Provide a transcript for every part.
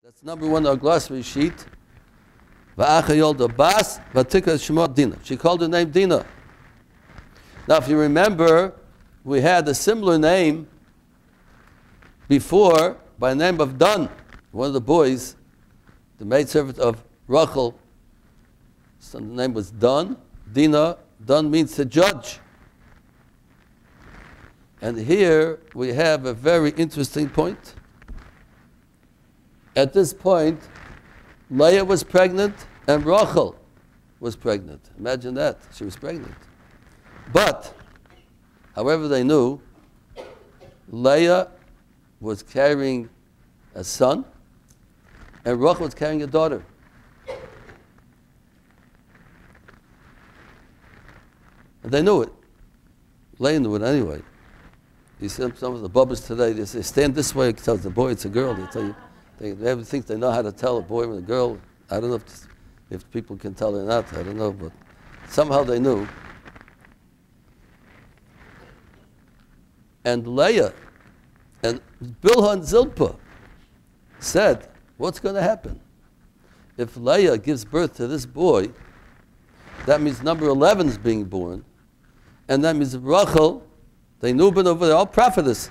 That's number one on our glossary sheet. Va'acha yolda bas v'tikra shema Dina. She called her name Dina. Now, if you remember, we had a similar name before by the name of Dan, one of the boys, the maidservant of Rachel. So the name was Dan. Dina. Dan means to judge. And here we have a very interesting point. At this point, Leah was pregnant and Rachel was pregnant. Imagine that. She was pregnant. But, however they knew, Leah was carrying a son and Rachel was carrying a daughter. And they knew it. Leah knew it anyway. You see some of the bubbas today, they say, stand this way, it tells the boy it's a girl. They tell you, they think they know how to tell a boy and a girl. I don't know if people can tell or not, I don't know, but somehow they knew. And Leah and Bilhah and Zilpah said, what's going to happen? If Leah gives birth to this boy, that means number 11 is being born, and that means Rachel, they knew, but over there, all prophetesses,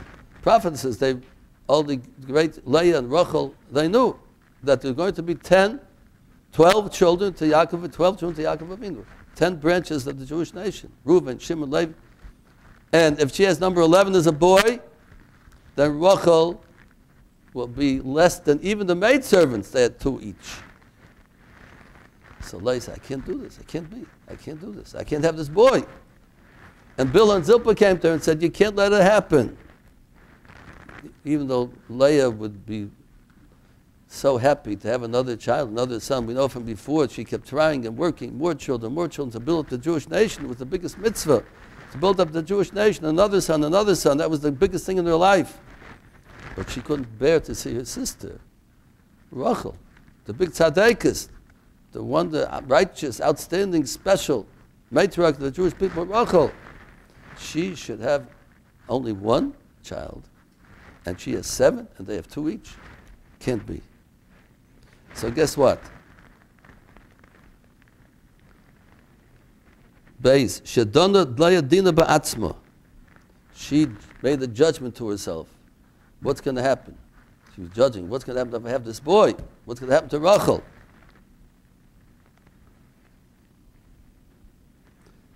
all the great Leah and Rachel, they knew that there were going to be 12 children to Yaakov, 12 children to Yaakov Avinu, 10 branches of the Jewish nation, Reuben, Shimon, Levi. And if she has number 11 as a boy, then Rachel will be less than even the maidservants. They had 2 each. So Leah said, I can't do this. I can't do this. I can't have this boy. And Bilhah and Zilpah came to her and said, you can't let it happen. Even though Leah would be so happy to have another child, another son. We know from before she kept trying and working, more children to build up the Jewish nation. It was the biggest mitzvah, to build up the Jewish nation. Another son. That was the biggest thing in her life. But she couldn't bear to see her sister, Rachel, the big tzaddikus, the one, the righteous, outstanding, special matriarch of the Jewish people, Rachel. She should have only 1 child, and she has 7, and they have 2 each. Can't be. So guess what? Beis, Shedona Leah Dina Ba'atzma. She made a judgment to herself. What's going to happen? She was judging. What's going to happen if I have this boy? What's going to happen to Rachel?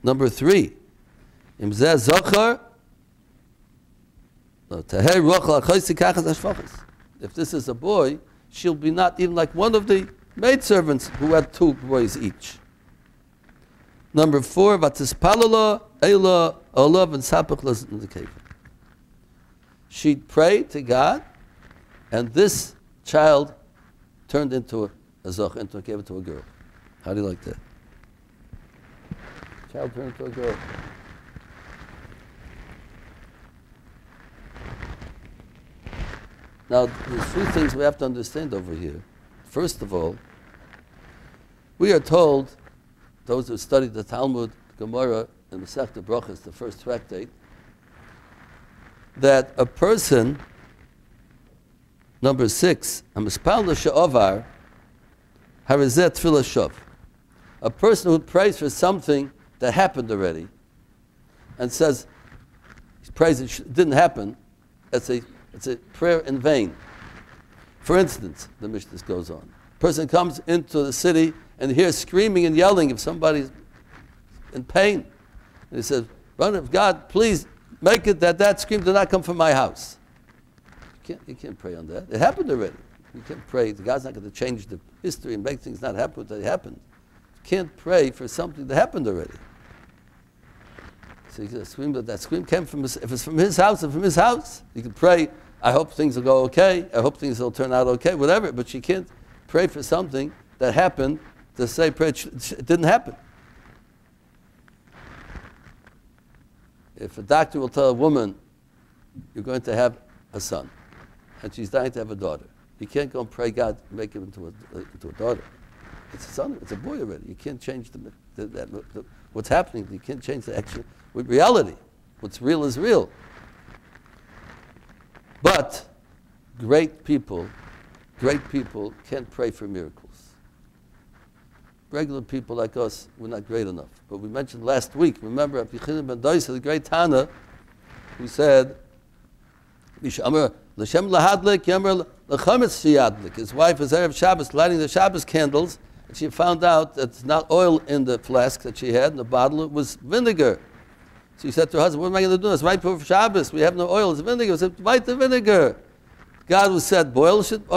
Number 3. Im zeh zochar, if this is a boy, she'll be not even like one of the maidservants who had 2 boys each. Number 4, vatispalala ela olav and sapach l'zkev. She'd pray to God, and this child turned into a zoch, gave it to a girl. How do you like that? Child turned into a girl. Now, there's 3 things we have to understand over here. First of all, we are told, those who study the Talmud, Gemara, and Masechta Brachos, the first tractate, that a person, number 6, a mispal l'sha'ovar, harizet tefillah shov. A person who prays for something that happened already, and says, he prays it didn't happen, it's a prayer in vain. For instance, the Mishnah goes on. A person comes into the city and hears screaming and yelling if somebody's in pain. And he says, Run of God, please make it that scream did not come from my house. You can't pray on that. It happened already. You can't pray. God's not going to change the history and make things not happen that happened. You can't pray for something that happened already. So you can scream that scream came from if it's from his house, it's from his house. You can pray, I hope things will go okay, I hope things will turn out okay, whatever, but you can't pray for something that happened to say pray it didn't happen. If a doctor will tell a woman, you're going to have a son, and she's dying to have a daughter, you can't go and pray God make him into a daughter. It's a son, it's a boy already. You can't change what's happening. You can't change the actual with reality. What's real is real. But great people great people can't pray for miracles. Regular people like us, we're not great enough. But we mentioned last week, remember Rabbi Chaim Mintz, the great Tana, who said, his wife is Erev Shabbos lighting the Shabbos candles, and she found out that it's not oil in the flask that she had, in the bottle, it was vinegar. So she said to her husband, what am I going to do? It's right for Shabbos. We have no oil, it's vinegar. He said, light the vinegar. God who said oil should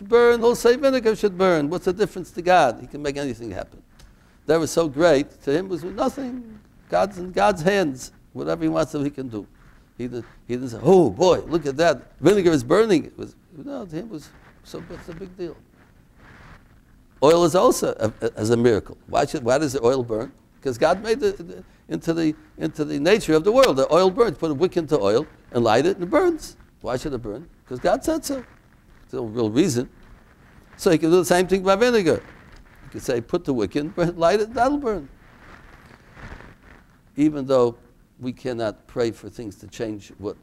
burn, he'll say vinegar should burn. What's the difference to God? He can make anything happen. That was so great. To him it was nothing. God's in God's hands. Whatever he wants, he can do. He didn't say, oh boy, look at that. Vinegar is burning. To him it was, so what's the big deal? Oil is also as a miracle. Why does the oil burn? Because God made it into the nature of the world. The oil burns. Put a wick into oil and light it and it burns. Why should it burn? Because God said so. There's no real reason. So he can do the same thing by vinegar. He could say, put the wick in, light it, that'll burn. Even though we cannot pray for things to change what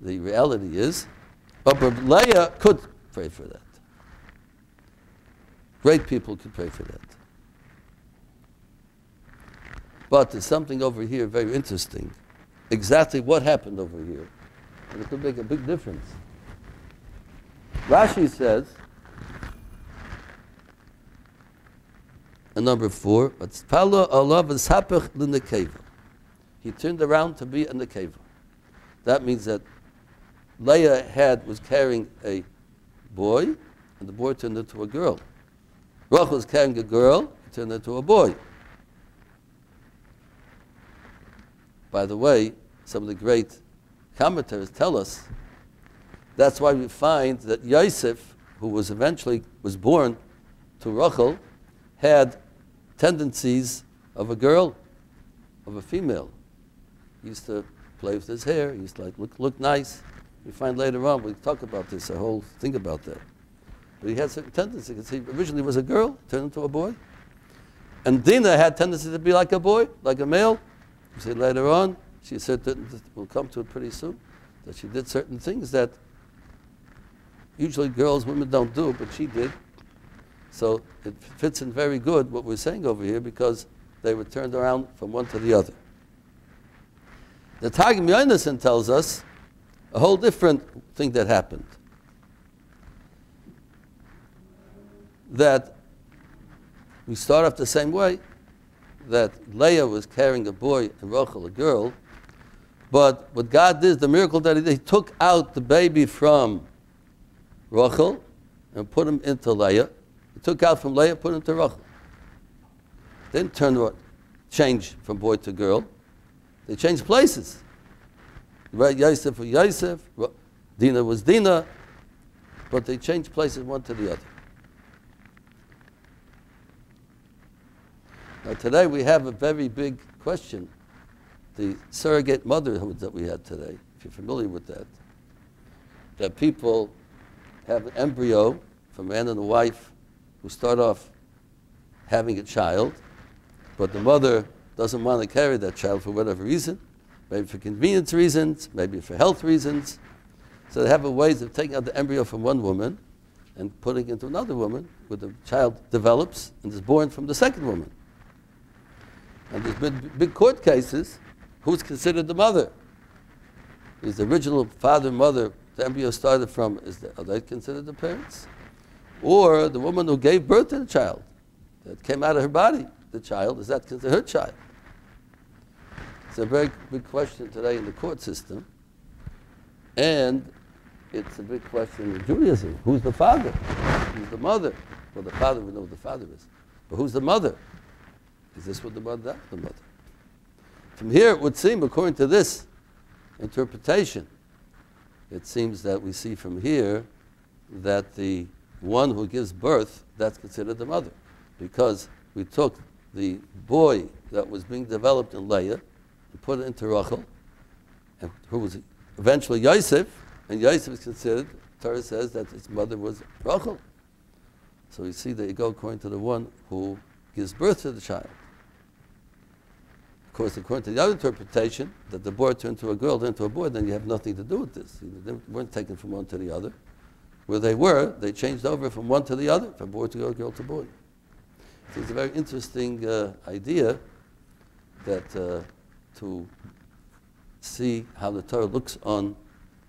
the reality is, but Leah could pray for that. Great people could pray for that. But there's something over here very interesting. Exactly what happened over here. And it could make a big difference. Rashi says, in number 4, he turned around to be a nekeva. That means that Leah was carrying a boy, and the boy turned into a girl. Rachel was carrying a girl, he turned into a boy. By the way, some of the great commentators tell us that's why we find that Yosef, who was born to Rachel, had tendencies of a girl, of a female. He used to play with his hair, he used to look nice. We find later on, we talk about this, a whole thing about that. But he had certain tendencies, because he originally was a girl, turned into a boy. And Dinah had tendencies to be like a boy, like a male. We say later on, she said that we'll come to it pretty soon, that she did certain things that usually women don't do, but she did. So it fits in very good what we're saying over here, because they were turned around from one to the other. The Targum Yonasan tells us a whole different thing that happened. That we start off the same way, that Leah was carrying a boy and Rachel a girl, but what God did, the miracle that he did, he took out the baby from Rachel and put him into Leah. He took out from Leah, put him into Rachel. Didn't change from boy to girl. They changed places. Yosef was Yosef, Dinah was Dinah, but they changed places one to the other. Now today we have a very big question. The surrogate motherhood that we had today, if you're familiar with that people have an embryo from a man and a wife who start off having a child, but the mother doesn't want to carry that child for whatever reason, maybe for convenience reasons, maybe for health reasons. So they have ways of taking out the embryo from one woman and putting it into another woman, where the child develops and is born from the second woman. And there's been big court cases. Who's considered the mother? Is the original father, mother, the embryo started from, are they considered the parents? Or the woman who gave birth to the child, that came out of her body, the child, is that considered her child? It's a very big question today in the court system. And it's a big question in Judaism. Who's the father? Who's the mother? Well, the father, we know what the father is. But who's the mother? Is this what the mother? That's the mother. From here, it would seem, according to this interpretation, it seems that we see from here that the one who gives birth, that's considered the mother. Because we took the boy that was being developed in Leah and put it into Rachel, and who was eventually Yosef, and Yosef is considered, Torah says that his mother was Rachel. So we see that you go according to the one who gives birth to the child. Of course, according to the other interpretation, that the boy turned to a girl, then to a boy, then you have nothing to do with this. They weren't taken from one to the other. where they were, they changed over from one to the other, from boy to girl to boy. So it's a very interesting idea that to see how the Torah looks on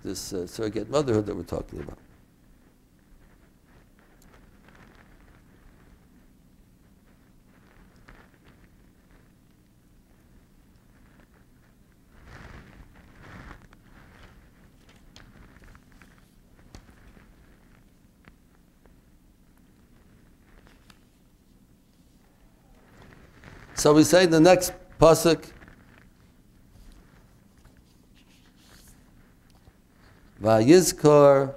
this surrogate motherhood that we're talking about. So we say the next pasuk, Vayizkor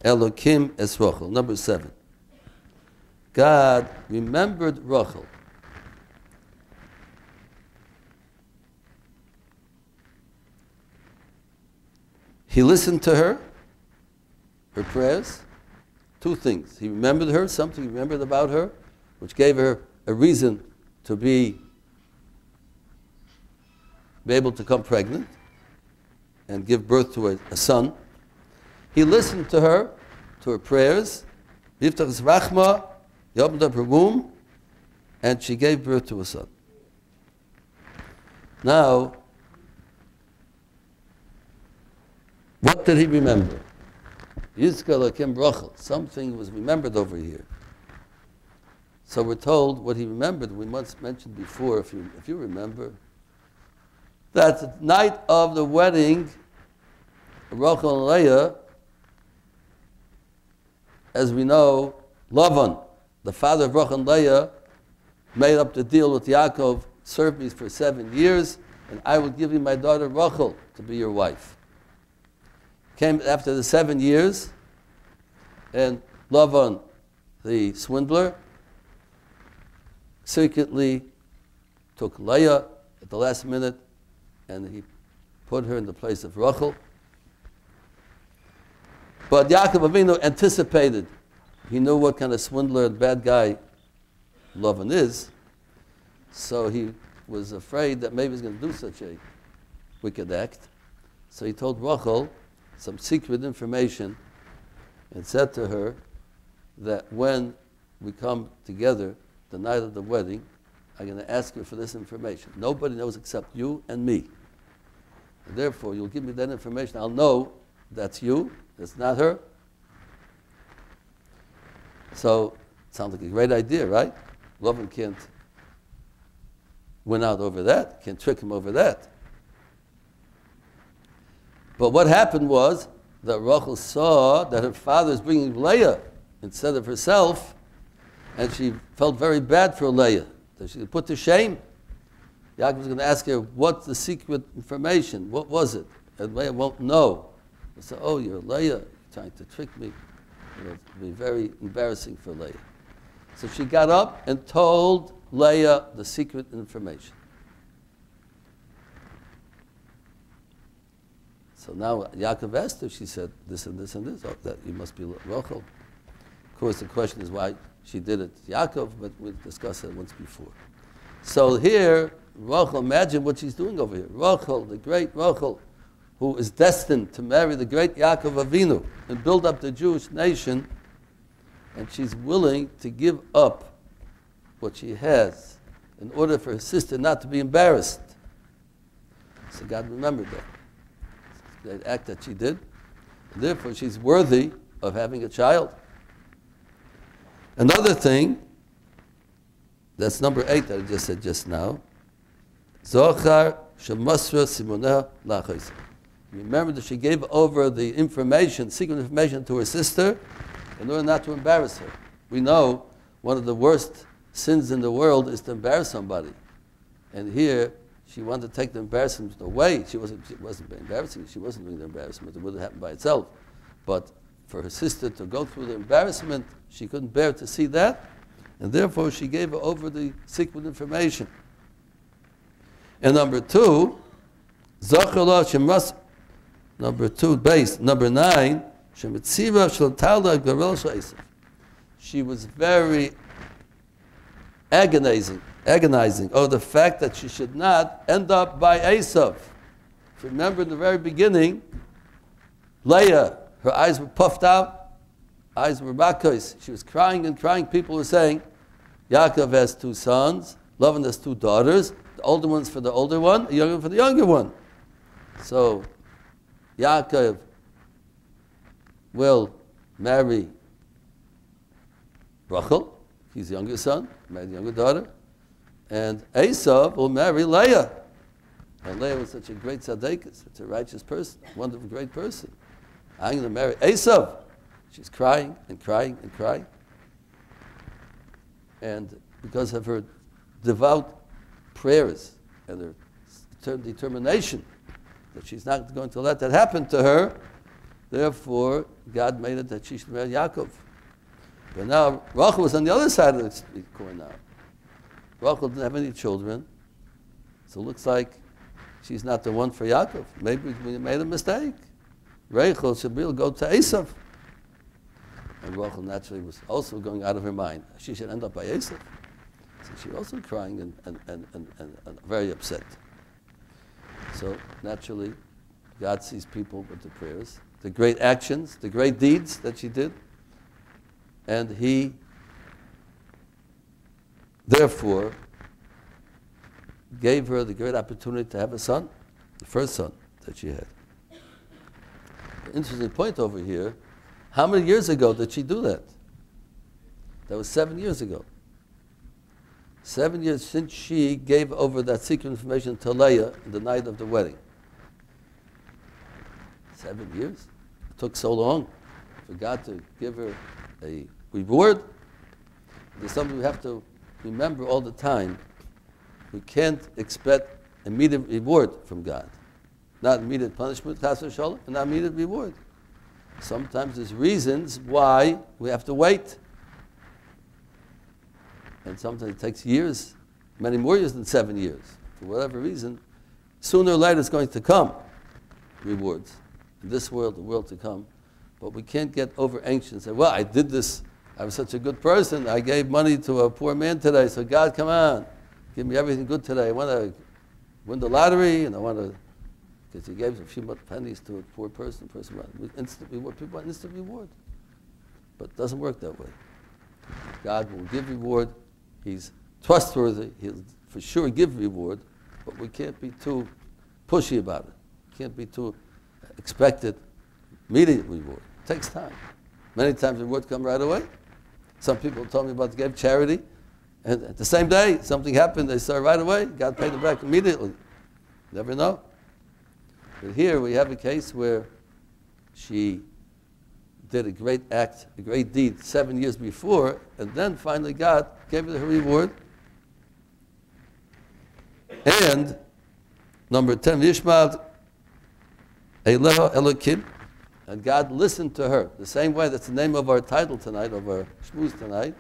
Elokim es Rachel. Number 7. God remembered Rachel. He listened to her prayers. 2 things. He remembered her, something he remembered about her, which gave her a reason to be able to come pregnant and give birth to a son. He listened to her prayers. Yiftach's Rachma, he opened up her womb, and she gave birth to a son. Now, what did he remember? Yizkar Lakim Rachel. Something was remembered over here. So we're told what he remembered. We once mentioned before, if you remember, that the night of the wedding, Rachel and Leah, as we know, Lavan, the father of Rachel and Leah, made up the deal with Yaakov, serve me for 7 years, and I will give you my daughter Rachel to be your wife. Came after the 7 years, and Lavan, the swindler, secretly took Leah at the last minute, and he put her in the place of Rachel. But Yaakov Avinu anticipated. He knew what kind of swindler and bad guy Lavan is, so he was afraid that maybe he's going to do such a wicked act. So he told Rachel some secret information and said to her that when we come together the night of the wedding, I'm going to ask you for this information. Nobody knows except you and me. And therefore, you'll give me that information. I'll know that's you, that's not her. So, it sounds like a great idea, right? Lavan can't win out over that, can't trick him over that. But what happened was that Rachel saw that her father is bringing Leah instead of herself, and she felt very bad for Leah, that she was put to shame. Yaakov was going to ask her, what's the secret information? What was it? And Leah won't know. She said, oh, you're Leah, trying to trick me. It would be very embarrassing for Leah. So she got up and told Leah the secret information. So now Yaakov asked her, she said, this and this and this, oh, that you must be Rachel. Of course, the question is why she did it to Yaakov, but we discussed that once before. So here, Rachel, imagine what she's doing over here. Rachel, the great Rachel, who is destined to marry the great Yaakov Avinu and build up the Jewish nation, and she's willing to give up what she has in order for her sister not to be embarrassed. So God remembered that. That act that she did. And therefore, she's worthy of having a child. Another thing, that's number 8 that I just said just now. Zochar shemasra simonah lachos. Remember that she gave over the information, secret information, to her sister in order not to embarrass her. We know one of the worst sins in the world is to embarrass somebody. And here, she wanted to take the embarrassment away. She wasn't embarrassing. She wasn't doing the embarrassment. It would have happened by itself. But for her sister to go through the embarrassment, she couldn't bear to see that. And therefore, she gave her over the secret information. And number 2, Zachala Shemas. Number 2, base. Number 9, Shemitziva Shaltalda Garel Shaisif. She was very agonizing over the fact that she should not end up by Esav. If you remember in the very beginning, Leah, her eyes were puffed out, eyes were makos. She was crying and crying. People were saying, Yaakov has 2 sons, Lavan has 2 daughters, the older one's for the older one, the younger one for the younger one. So Yaakov will marry Rachel, he's the younger son, marry the younger daughter, and Esav will marry Leah. And Leah was such a great tzaddikus, such a righteous person, a wonderful, great person. I'm going to marry Esav. She's crying and crying and crying. And because of her devout prayers and her determination that she's not going to let that happen to her, therefore God made it that she should marry Yaakov. But now Rachel was on the other side of the street corner now. Rachel didn't have any children, so it looks like she's not the one for Yaakov. Maybe we made a mistake. Rachel should go to Esav. And Rachel naturally was also going out of her mind. She should end up by Esav. So she was also crying and very upset. So naturally, God sees people with the prayers, the great actions, the great deeds that she did. And he, therefore, gave her the great opportunity to have a son, the first son that she had. An interesting point over here, how many years ago did she do that? That was 7 years ago. 7 years since she gave over that secret information to Leah on the night of the wedding. 7 years? It took so long for God to give her a reward. There's something we have to remember all the time. We can't expect immediate reward from God. Not immediate punishment, chas v'sholom, and not immediate reward. Sometimes there's reasons why we have to wait. And sometimes it takes years, many more years than 7 years. For whatever reason, sooner or later it's going to come, rewards. In this world, the world to come. But we can't get over anxious and say, well, I did this, I was such a good person, I gave money to a poor man today, so God, come on, give me everything good today. I want to win the lottery, and I want to, because he gave a few pennies to a poor person, instant reward. People want instant reward. But it doesn't work that way. God will give reward. He's trustworthy. He'll for sure give reward, but we can't be too pushy about it. Can't be too expected immediate reward. It takes time. Many times reward come right away. Some people told me about gave charity, and at the same day something happened. They saw right away. God paid them back immediately. Never know. But here we have a case where she did a great act, a great deed 7 years before, and then finally God gave her her reward. And number 10, Yishmael Eleha Elokim, and God listened to her. The same way, that's the name of our title tonight, of our shmooze tonight.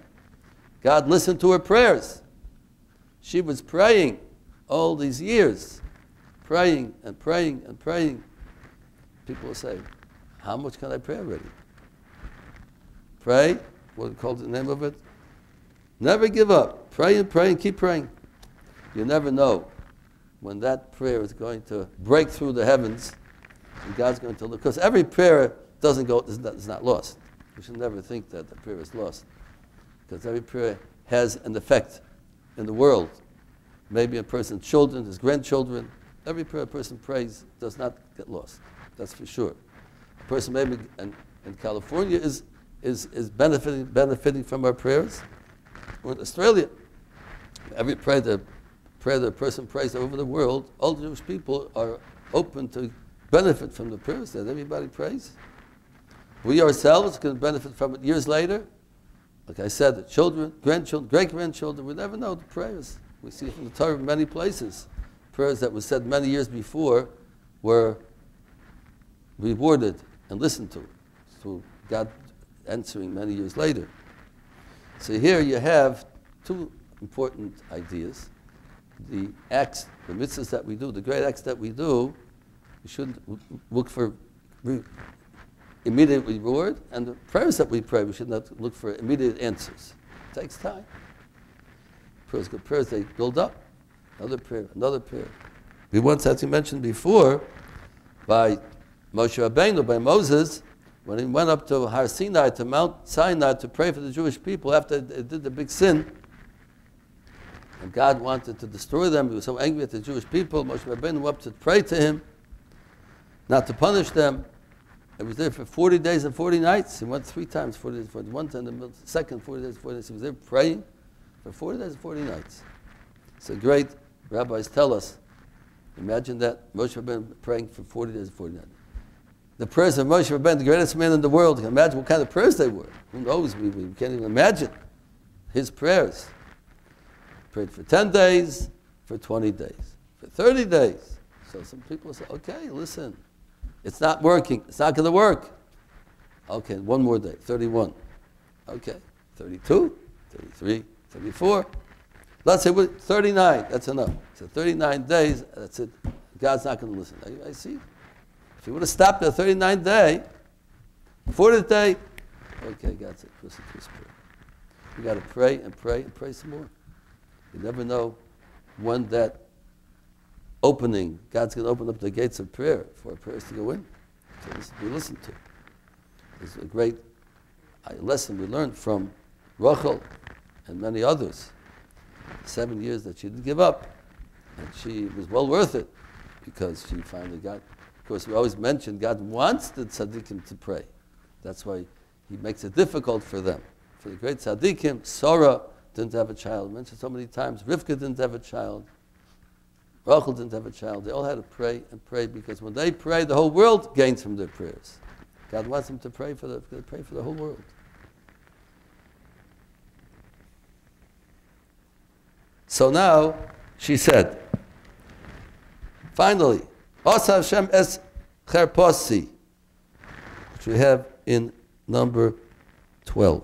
God listened to her prayers. She was praying all these years, praying and praying and praying. People will say, how much can I pray already? Pray, what called the name of it? Never give up. Pray and pray and keep praying. You never know when that prayer is going to break through the heavens, and God's going to look. Because every prayer doesn't go, is not lost. We should never think that the prayer is lost. Because every prayer has an effect in the world. Maybe a person's children, his grandchildren. Every prayer a person prays does not get lost. That's for sure. A person maybe in California is benefiting from our prayers. Or in Australia, every prayer the person prays over the world, all Jewish people are open to benefit from the prayers that everybody prays. We ourselves can benefit from it years later. Like I said, the children, grandchildren, great-grandchildren, we never know the prayers. We see from the Torah in many places. Prayers that were said many years before were rewarded and listened to, through God answering many years later. So here you have two important ideas. The acts, the mitzvahs that we do, the great acts that we do, we shouldn't look for immediate reward, and the prayers that we pray, we should not look for immediate answers. It takes time. Prayers, good prayers, they build up. Another prayer, another prayer. We once, as you mentioned before, by Moshe Rabbeinu, by Moses, when he went up to Har Sinai, to Mount Sinai, to pray for the Jewish people after they did the big sin. And God wanted to destroy them. He was so angry at the Jewish people. Moshe Rabbeinu went up to pray to him, not to punish them. He was there for 40 days and 40 nights. He went 3 times, 40 days, 40, one time, the second 40 days, 40 days. He was there praying for 40 days and 40 nights. So great rabbis tell us, imagine that, Moshe Rabbeinu praying for 40 days and 40 nights. The prayers of Moshe Rabbeinu, the greatest man in the world, you can imagine what kind of prayers they were. Who knows? We can't even imagine his prayers. Prayed for 10 days, for 20 days, for 30 days. So some people say, okay, listen, it's not working. It's not going to work. Okay, one more day, 31. Okay, 32, 33, 34. Let's say 39, that's enough. So 39 days, that's it. God's not going to listen. I see. If you would have stopped at the 39th day, 40th day, okay, God said, listen to his prayer. You got to pray and pray and pray some more. You never know when that opening, God's going to open up the gates of prayer for prayers to go in. So this we listen to. This is a great lesson we learned from Rachel and many others. 7 years that she didn't give up. And she was well worth it because she finally got. Of course, we always mention God wants the tzaddikim to pray. That's why he makes it difficult for them. For the great tzaddikim, Oorah didn't have a child. I mentioned so many times, Rivka didn't have a child. Rachel didn't have a child. They all had to pray and pray because when they pray, the whole world gains from their prayers. God wants them to pray for the whole world. So now, she said, finally, Asa Hashem es cherposi, which we have in number 12.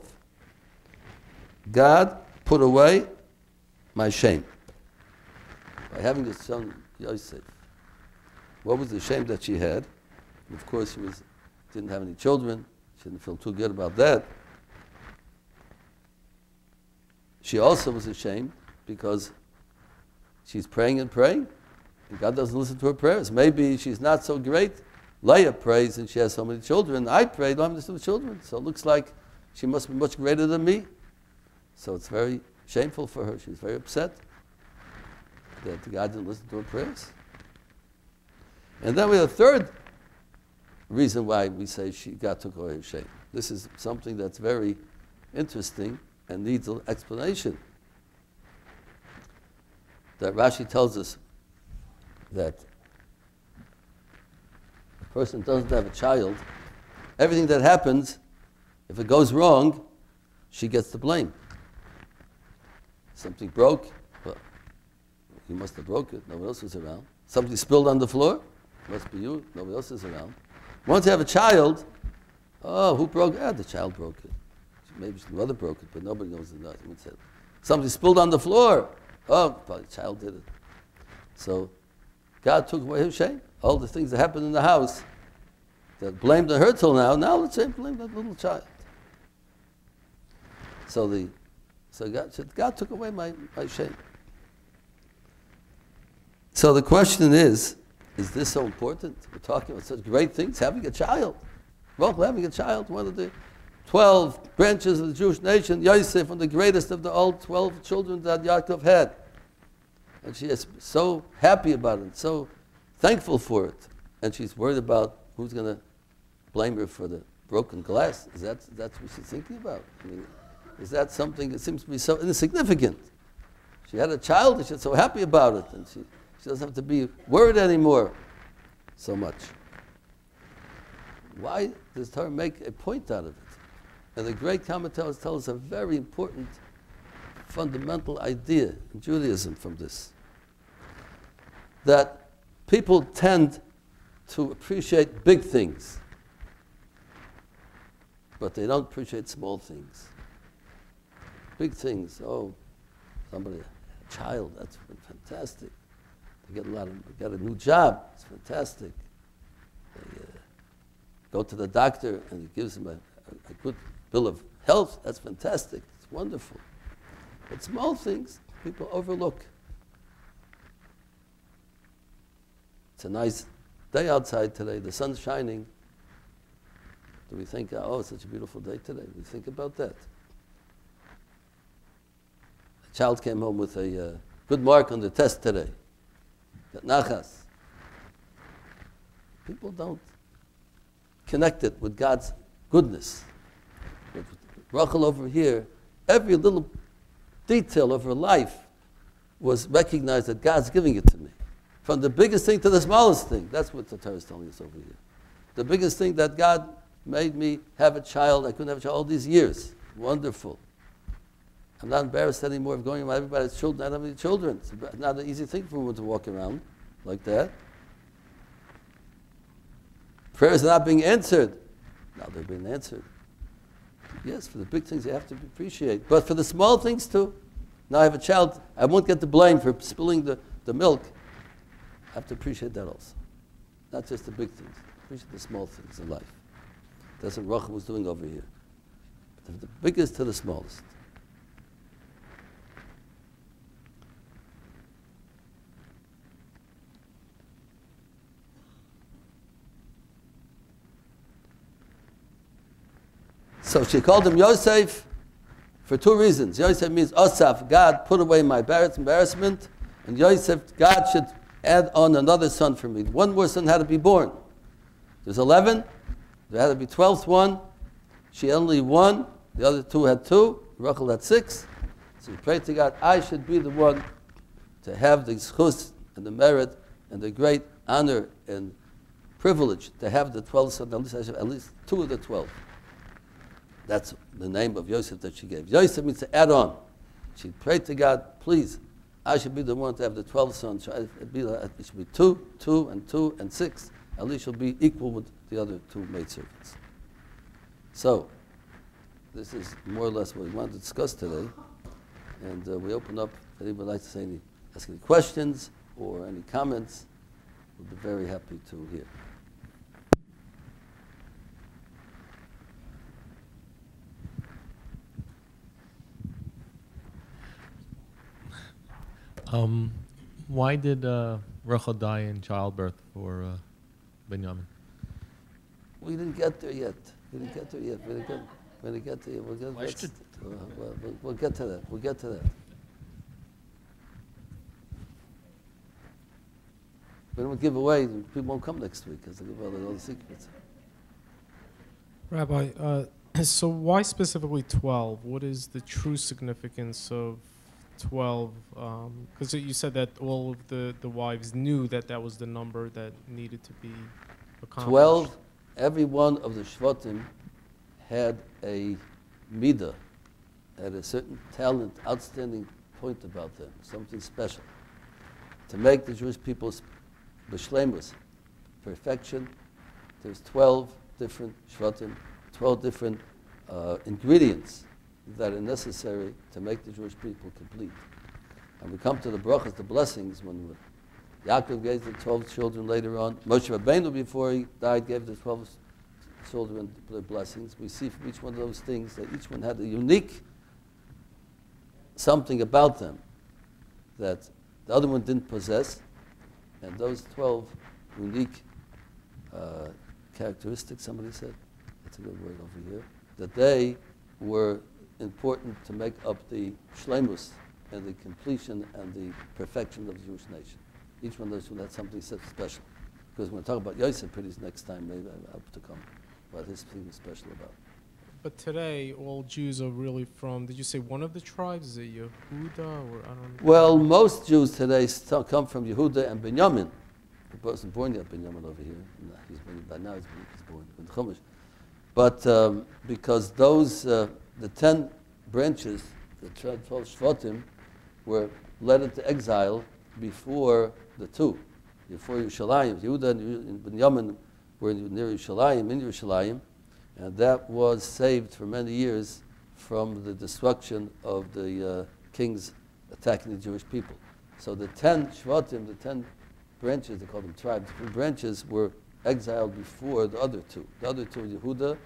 God put away my shame by having this son Yosef. What was the shame that she had? Of course, she didn't have any children. She didn't feel too good about that. She also was ashamed because she's praying and praying, and God doesn't listen to her prayers. Maybe she's not so great. Leah prays and she has so many children. I pray, don't have any children. So it looks like she must be much greater than me. So it's very shameful for her. She's very upset that God didn't listen to her prayers. And then we have a third reason why we say God took away her shame. This is something that's very interesting and needs an explanation. That Rashi tells us that a person doesn't have a child, everything that happens, if it goes wrong, she gets the blame. Something broke, well, you must have broke it, nobody else was around. Something spilled on the floor, must be you, nobody else is around. Once you have a child, oh, who broke it? Ah, the child broke it. Maybe the mother broke it, but nobody knows it. Something spilled on the floor, oh, probably the child did it. So God took away her shame. All the things that happened in the house that blamed her till now let's say blame that little child. So God said, God took away my shame. So the question is this so important? We're talking about such great things, having a child. Rachel having a child, one of the 12 branches of the Jewish nation, Yosef, one of the greatest of the all 12 children that Yaakov had. And she is so happy about it, so thankful for it. And she's worried about who's going to blame her for the broken glass. That's what she's thinking about? I mean, is that something that seems to be so insignificant? She had a child and she's so happy about it. And she doesn't have to be worried anymore so much. Why does Torah make a point out of it? And the great commentators tell us a very important fundamental idea in Judaism from this. That people tend to appreciate big things, but they don't appreciate small things. Big things, oh, somebody, a child, that's fantastic. They get a new job, it's fantastic. They go to the doctor and he gives them a good bill of health, that's fantastic, it's wonderful. But small things, people overlook. It's a nice day outside today, the sun's shining, do we think, oh, it's such a beautiful day today? We think about that. A child came home with a good mark on the test today. Got nachas. People don't connect it with God's goodness. With Rachel over here, every little detail of her life was recognized that God's giving it to me. From the biggest thing to the smallest thing. That's what the Torah is telling us over here. The biggest thing that God made me have a child. I couldn't have a child all these years. Wonderful. I'm not embarrassed anymore of going around everybody's children. I don't have any children. It's not an easy thing for a woman to walk around like that. Prayers are not being answered. Now they're being answered. Yes, for the big things you have to appreciate. But for the small things too. Now I have a child. I won't get the blame for spilling the milk. I have to appreciate that also. Not just the big things. Appreciate the small things in life. That's what Rachel was doing over here. From the biggest to the smallest. So she called him Yosef for two reasons. Yosef means Asaf, God put away my embarrassment, and Yosef, God should add on another son for me. One more son had to be born. There's 11, there had to be 12th one. She had only one, the other two had two, Rachel had 6. So he prayed to God, I should be the one to have the zchus and the merit and the great honor and privilege to have the 12th son, at least I should have at least 2 of the 12. That's the name of Yosef that she gave. Yosef means to add on. She prayed to God, please, I should be the one to have the 12 sons. It should be 2, 2, and 2, and 6. At least she'll be equal with the other 2 maidservants. So, this is more or less what we want to discuss today. And we open up, if anyone would like to say ask any questions or any comments, we'll be very happy to hear. Why did Rachel die in childbirth for Benjamin? We didn't get there yet. We're going to get there. We'll get to that. We don't give away, people won't come next week because they give away all the secrets. Rabbi, so why specifically 12? What is the true significance of 12? Because you said that all of the wives knew that was the number that needed to be accomplished. 12, every one of the Shvatim had a midah, had a certain talent, outstanding point about them, something special. To make the Jewish people's b'shleimus, perfection, there's 12 different Shvatim, 12 different ingredients that are necessary to make the Jewish people complete. And we come to the brachas, the blessings, when Yaakov gave the 12 children later on. Moshe Rabbeinu, before he died, gave the 12 children the blessings. We see from each one of those things that each one had a unique something about them that the other one didn't possess. And those 12 unique characteristics, somebody said, that's a good word over here, that they were important to make up the shleimus and the completion and the perfection of the Jewish nation. Each one of those had something special. Because when we talk about Yosef pretty next time, maybe I hope to come, what his thing was special about. But today, all Jews are really from, did you say one of the tribes? Is it Yehuda or I don't know? Well, most Jews today come from Yehuda and Benjamin. He wasn't born yet, Benjamin over here. No, by now he's born in Chumash. But because those, the 10 branches, the 12 Shvatim, were led into exile before the 2, before Yerushalayim. Yehuda and Benjamin were near Yerushalayim, in Yerushalayim, and that was saved for many years from the destruction of the kings attacking the Jewish people. So the 10 Shvatim, the 10 branches, they call them tribes, the branches were exiled before the other 2. The other 2 were Yehuda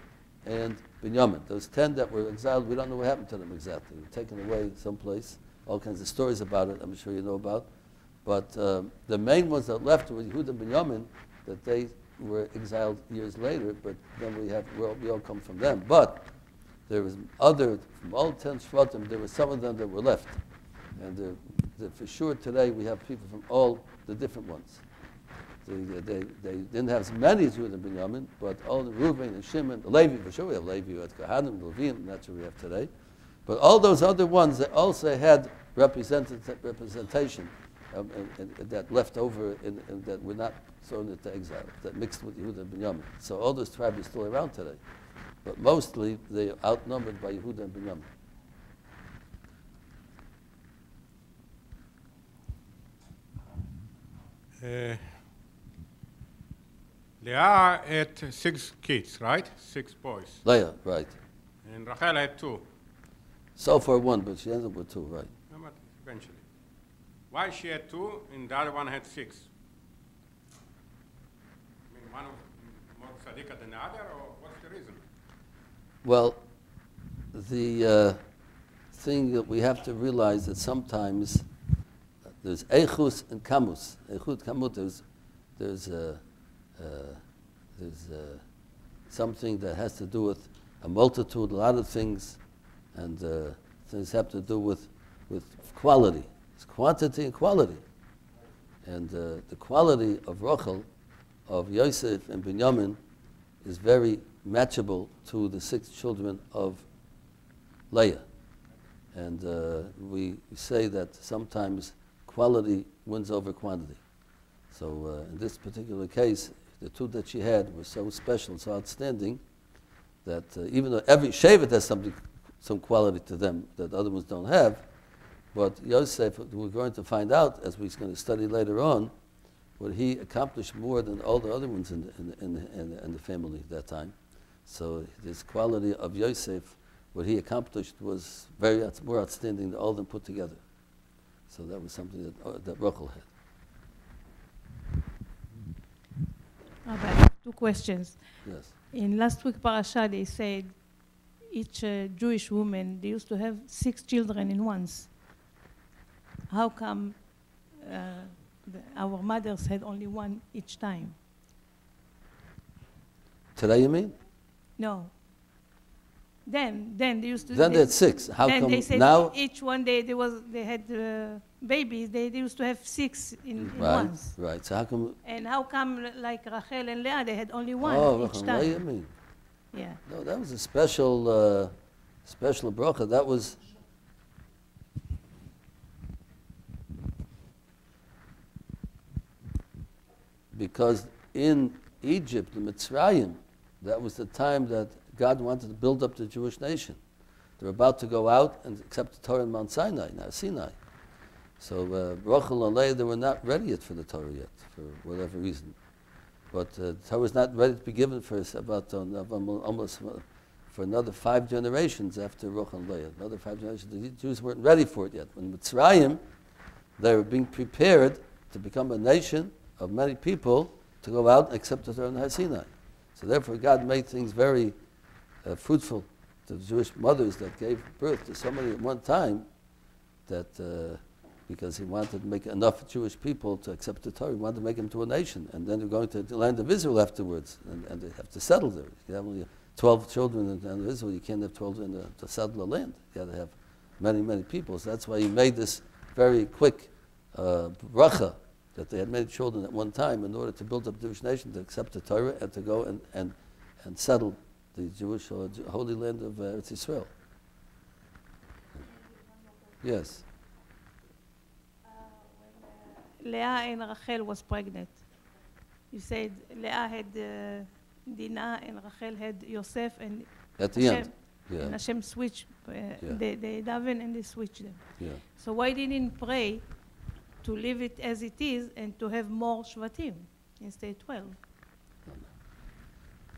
and Benjamin. Those 10 that were exiled, we don't know what happened to them exactly. They were taken away someplace. All kinds of stories about it, I'm sure you know about. But the main ones that left were Yehuda and Benjamin. that they were exiled years later, but then we all come from them. But there was from all 10 Shvatim, there were some of them that were left. And for sure today we have people from all the different ones. They didn't have as many as Yehuda and Binyamin, but all the Reuben and Shimon, the Levi, for sure we have Levi, we have Kohanim, the Levim, that's what we have today. But all those other ones that also had representation that left over and that were not thrown into exile, that mixed with Yehuda and Binyamin. So all those tribes are still around today. But mostly they are outnumbered by Yehuda and Binyamin. Leah had 6 kids, right? 6 boys. Leah, right. And Rachel had 2. So far 1, but she ends up with 2, right. No, but eventually. Why she had 2 and the other one had 6? I mean, one was more tzaddik than the other, or what's the reason? Well, the thing that we have to realize that sometimes there's echus and kamus. Echut, kamut, there's something that has to do with a multitude, a lot of things, and things have to do with quality. It's quantity and quality. And the quality of Rachel, of Yosef and Binyamin is very matchable to the 6 children of Leah. And we say that sometimes quality wins over quantity. So in this particular case, the 2 that she had were so special, so outstanding, that even though every Shevet has some quality to them that other ones don't have, but Yosef, we're going to find out, as we're going to study later on, what he accomplished more than all the other ones in the family at that time. So this quality of Yosef, what he accomplished was more outstanding than all of them put together. So that was something that Rachel had. Rabbi, 2 questions. Yes. In last week parasha, they said each Jewish woman, they used to have 6 children in once. How come our mothers had only 1 each time? Today, you mean? No. Then they used to. Then they had 6. How then come they said now? each one they had babies. They used to have 6 in Right, once. right. So how come? And how come like Rachel and Leah they had only 1 each Rachel, time? what do you mean? Yeah. No, that was a special bracha. That was because in Egypt, the Mitzrayim, that was the time that God wanted to build up the Jewish nation. They're about to go out and accept the Torah in Mount Sinai, now Sinai. So Rachel and Leah, they were not ready yet for the Torah yet, for whatever reason. But the Torah was not ready to be given for about almost for another 5 generations after Rachel and Leah. Another 5 generations. The Jews weren't ready for it yet. When Mitzrayim, they were being prepared to become a nation of many people to go out and accept the Torah in Sinai. So therefore God made things very fruitful to the Jewish mothers that gave birth to so many at one time, that because he wanted to make enough Jewish people to accept the Torah, he wanted to make them to a nation, and then they're going to the land of Israel afterwards, and they have to settle there. You have only 12 children in the land of Israel, you can't have 12 to settle the land. You have to have many, many people. So that's why he made this very quick bracha, that they had many children at one time in order to build up the Jewish nation, to accept the Torah, and to go and settle the Jewish or holy land of Eretz Yisrael. Yes. Leah and Rachel was pregnant. You said Leah had Dinah and Rachel had Yosef, and At the end. Yeah. and Hashem switched. They daven and they switched them. Yeah. So why didn't pray to leave it as it is and to have more Shvatim instead 12?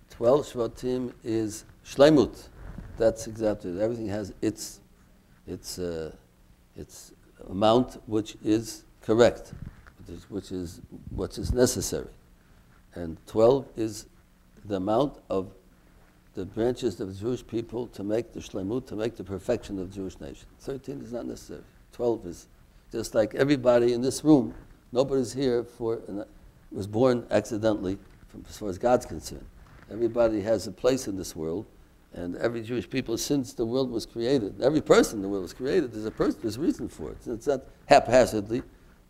12 Shvatim is Shleimut. That's exactly it. Everything has its amount, which is correct, which is what is necessary. And 12 is the amount of the branches of the Jewish people to make the Shleimut, to make the perfection of the Jewish nation. 13 is not necessary. 12 is just like everybody in this room. Nobody's here for was born accidentally, as far as God's concerned. Everybody has a place in this world, and every Jewish people, since the world was created, every person in the world was created, there's a reason for it. It's not haphazardly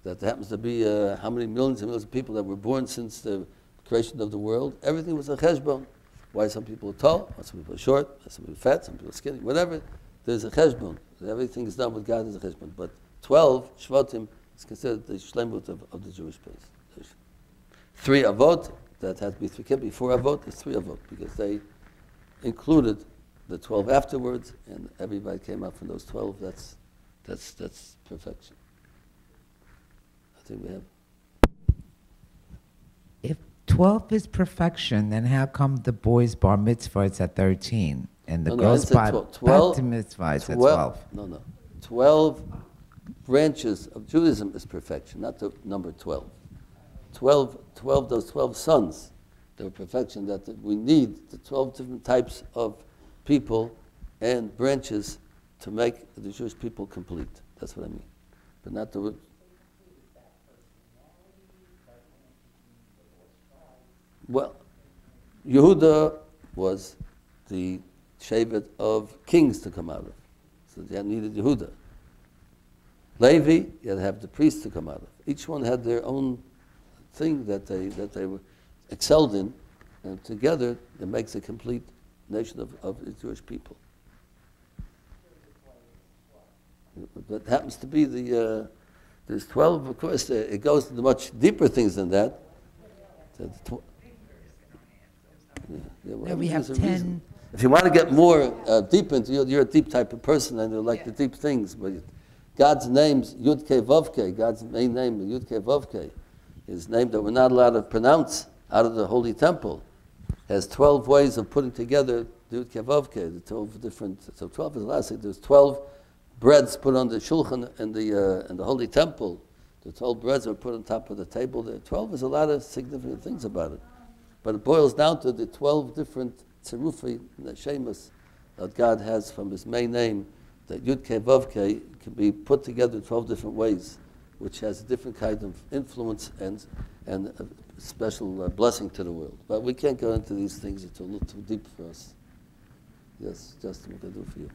that there happens to be how many millions and millions of people that were born since the creation of the world. Everything was a cheshbon. Why some people are tall, why some people are short, why some people are fat, some people are skinny, whatever. There's a cheshbon. Everything is done with God as a cheshbon. But 12 Shvatim is considered the shlemut of the Jewish place. 3 avot, that has to be 3, can't be 4 avot, it's 3 avot, because they included the 12 afterwards, and everybody came out from those 12. That's perfection. I think we have. If 12 is perfection, then how come the boy's bar mitzvah is at 13 and the girl's bar mitzvah is at 12? No. 12 branches of Judaism is perfection, not the number 12. 12, those 12 sons, they're perfection, that we need the 12 different types of people and branches to make the Jewish people complete. That's what I mean. But not the... Well, Yehuda was the shevet of kings to come out of. So they needed Yehuda. Levi, you had to have the priests to come out of. Each one had their own thing that they were excelled in, and together it makes a complete nation of the Jewish people. But happens to be there's 12, of course, it goes into much deeper things than that. We have 10. If you want to get more deep into it, you're a deep type of person and you like the deep things. But God's name's Yud Kei Vav Kei, God's main name, Yud Kei Vav Kei, his name that we're not allowed to pronounce out of the Holy Temple, has 12 ways of putting together the Yud Kei Vav Kei, the 12 different, so 12 is the last thing. There's 12 breads put on the shulchan in the Holy Temple. The 12 breads are put on top of the table there. 12 is a lot of significant things about it. But it boils down to the 12 different tzirufi, shemas, that God has from his main name, that Yud Kei Vav Kei can be put together in 12 different ways, which has a different kind of influence and a special blessing to the world. But we can't go into these things, it's a little too deep for us. Yes, Justin, what can I do for you?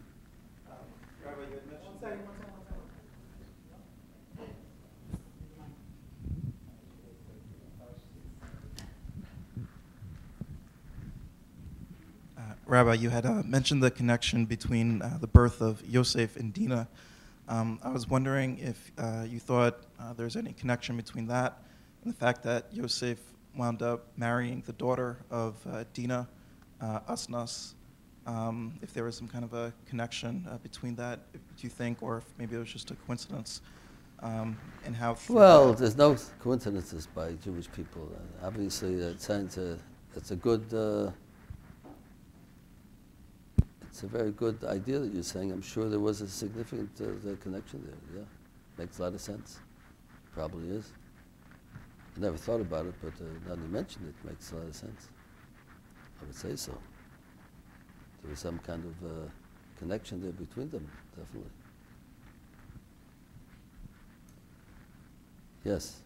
Rabbi, you had mentioned... Rabbi, you had mentioned the connection between the birth of Yosef and Dinah. I was wondering if you thought there's any connection between that and the fact that Yosef wound up marrying the daughter of Dinah, Asnas. If there was some kind of a connection between that, do you think, or if maybe it was just a coincidence, and how... Well, there's no coincidences by Jewish people. Obviously, it's a good... It's a very good idea that you're saying. I'm sure there was a significant connection there. Yeah, makes a lot of sense. Probably is. I never thought about it, but now that you mentioned it, makes a lot of sense. I would say so. There was some kind of connection there between them, definitely. Yes.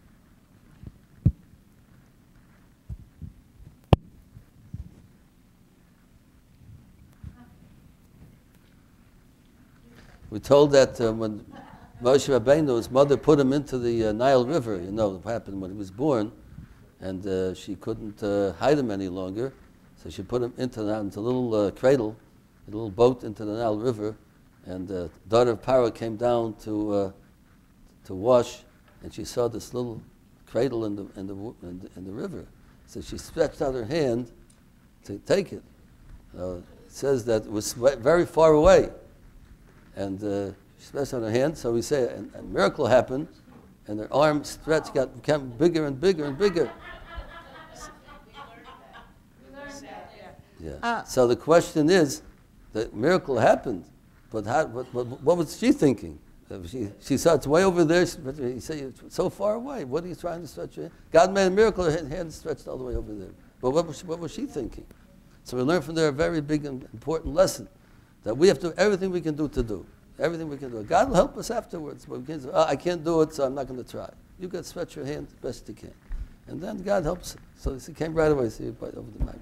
We're told that when Moshe Rabbeinu, his mother put him into the Nile River, you know what happened when he was born, and she couldn't hide him any longer, so she put him into a little cradle, a little boat into the Nile River, and the daughter of Pharaoh came down to wash, and she saw this little cradle in the river. So she stretched out her hand to take it. It says that it was very far away. And she stretched out her hand, so we say a miracle happened, and her arm stretched, became bigger and bigger and bigger. Yeah. So the question is, the miracle happened, but what was she thinking? She saw it's way over there. He said, it's so far away. What are you trying to stretch your hand? God made a miracle, her hand stretched all the way over there. But what was she thinking? So we learn from there a very big and important lesson. That we have to do everything we can do to do. Everything we can do. God will help us afterwards. But we can't say, I can't do it, so I'm not going to try. You can stretch your hand the best you can. And then God helps. So he came right away, see, right over the night.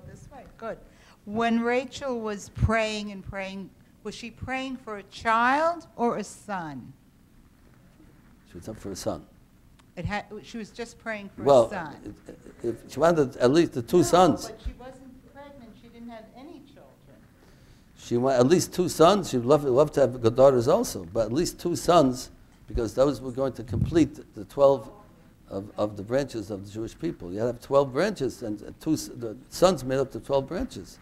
This way, good. When Rachel was praying and praying, was she praying for a child or a son? She was up for a son. She was just praying for Well, a son. if she wanted at least the two sons. But she wasn't pregnant. She didn't have any children. She wanted at least two sons. She'd love to have good daughters also, but at least two sons, because those were going to complete the 12 of the branches of the Jewish people. You have 12 branches, and the sons made up the 12 branches.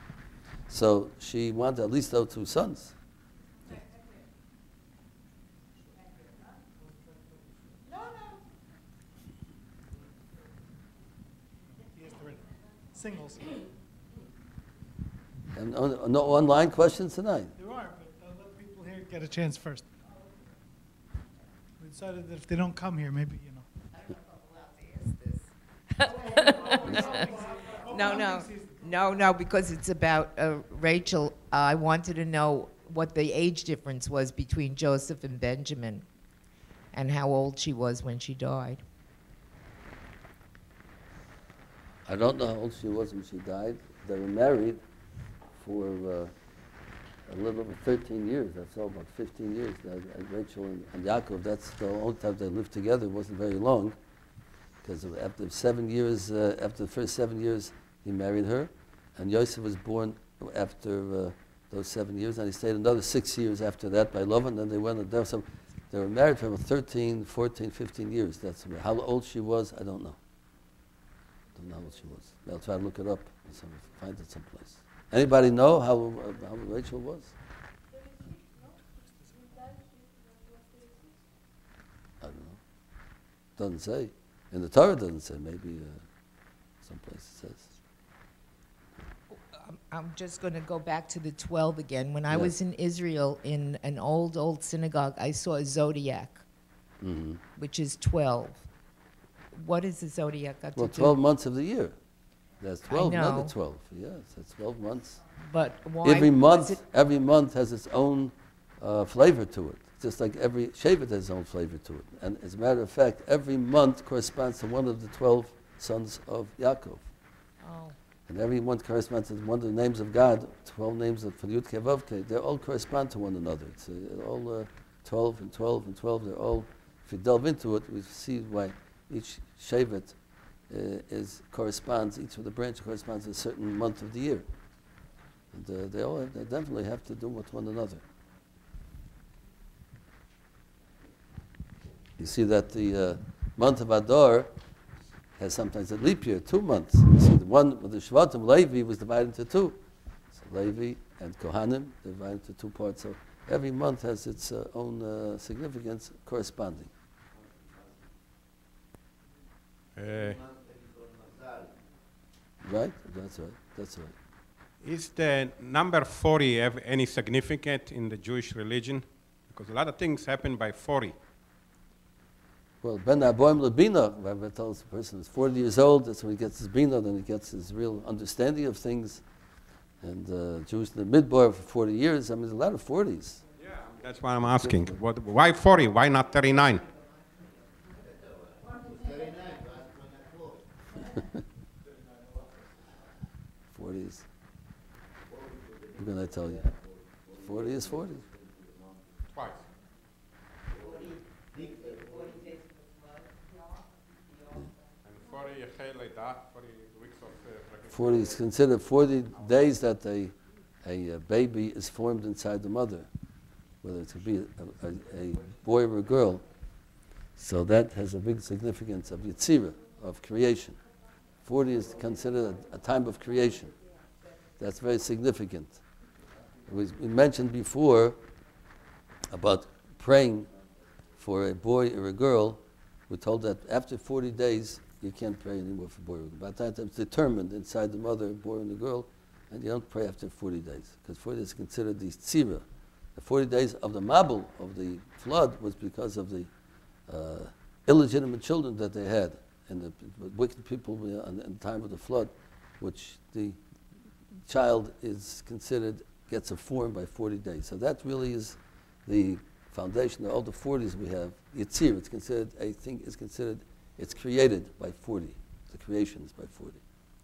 So she wanted at least those two sons. Singles. And no online questions tonight? There are, but I'll let people here get a chance first. We decided that if they don't come here, maybe, you know. No, because it's about Rachel. I wanted to know what the age difference was between Joseph and Benjamin and how old she was when she died. I don't know how old she was when she died. They were married for a little over 13 years. That's all, about 15 years. Rachel and Yaakov, that's the only time they lived together. It wasn't very long, because after 7 years, after the first 7 years, he married her, and Yosef was born after those 7 years, and he stayed another 6 years after that by love, and then they went and there. So they were married for about 13, 14, 15 years. That's how old she was. I don't know. I don't know how old she was. I'll try to look it up and find it someplace. Anybody know how Rachel was? I don't know. Doesn't say. In the Torah, it doesn't say. Maybe someplace it says. I'm just going to go back to the 12 again. When I was in Israel in an old synagogue, I saw a zodiac, which is 12. What is the zodiac got to do? 12 months of the year. That's 12, not the 12. Yes, that's 12 months. But why? Every month has its own flavor to it. Just like every Shevet has its own flavor to it. And as a matter of fact, every month corresponds to one of the 12 sons of Yaakov. Oh. And every month corresponds to one of the names of God, 12 names of Yud Kei Vav Kei. They all correspond to one another. It's all 12 and 12 and 12. They're all, if you delve into it, we see why each Shevet corresponds, each of the branches corresponds to a certain month of the year. And they definitely have to do with one another. You see that the month of Adar has sometimes a leap year, 2 months. You see the one with the Shvatim, Levi, was divided into two. So Levi and Kohanim, they're divided into 2 parts. So every month has its own significance corresponding. Right? That's right. That's right. Is the number 40 have any significance in the Jewish religion? Because a lot of things happen by 40. Well, Ben Aboim Lebina, Rabbi tells the person is 40 years old, that's when he gets his Bina, then he gets his real understanding of things. And Jews in the Midbar for 40 years, I mean, there's a lot of 40s. Yeah, that's why I'm asking. Why 40? Why not 39? Forties. What can I tell you? 40 is 40. Twice. 40 is considered 40 days that a baby is formed inside the mother, whether it could be a boy or a girl. So that has a big significance of Yetzirah, of creation. 40 is considered a time of creation. That's very significant. We mentioned before about praying for a boy or a girl. We're told that after 40 days, you can't pray anymore for a boy or a girl. By that time, it's determined inside the mother, a boy and a girl, and you don't pray after 40 days, because 40 is considered the tzira. The 40 days of the mabul, of the flood, was because of the illegitimate children that they had, and the wicked people in the time of the flood, which the child is considered, gets a form by 40 days. So that really is the foundation of all the 40s we have, Yitzir, it's considered, I think, it's created by 40. The creation is by 40.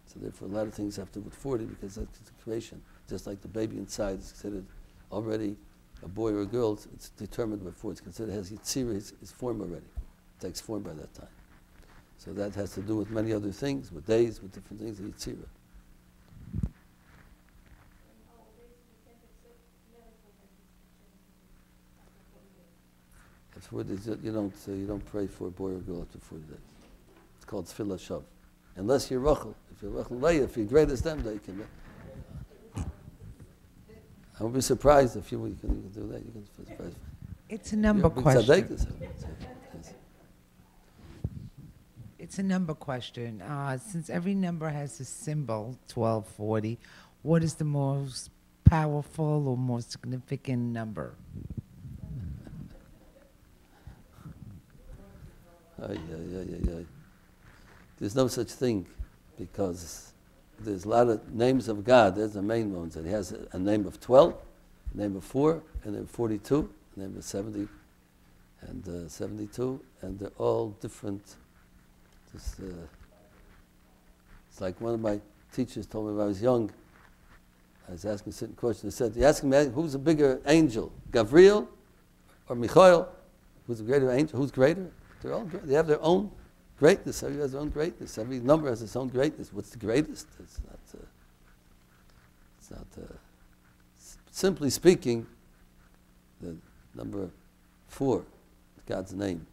So therefore, a lot of things have to do with 40 because that's the creation. Just like the baby inside is considered already a boy or a girl, it's determined by 40. It's considered has Yitzir, his form already. It takes form by that time. So that has to do with many other things, with days, with different things, Yitzir. After 40 days, you don't pray for a boy or girl after 40 days. It's called Tfilah Shav. Unless you're Rachel. If you're Rachel Leah, if you're great as them, they can. I would be surprised if you can do that. You can be surprised. It's a number question. Yes. It's a number question. Since every number has a symbol, 1240, what is the most powerful or more significant number? There's no such thing because there's a lot of names of God. There's the main ones. And he has a name of 12, a name of 4, a name of 42, a name of 70, and 72, and they're all different. It's like one of my teachers told me when I was young. I was asking a certain question. He said, "You asking me who's a bigger angel, Gabriel or Michael? Who's a greater angel? Who's greater? They're all great. They have their own greatness. Every has their own greatness. Every number has its own greatness. What's the greatest? It's not. Simply speaking, the number 4, God's name,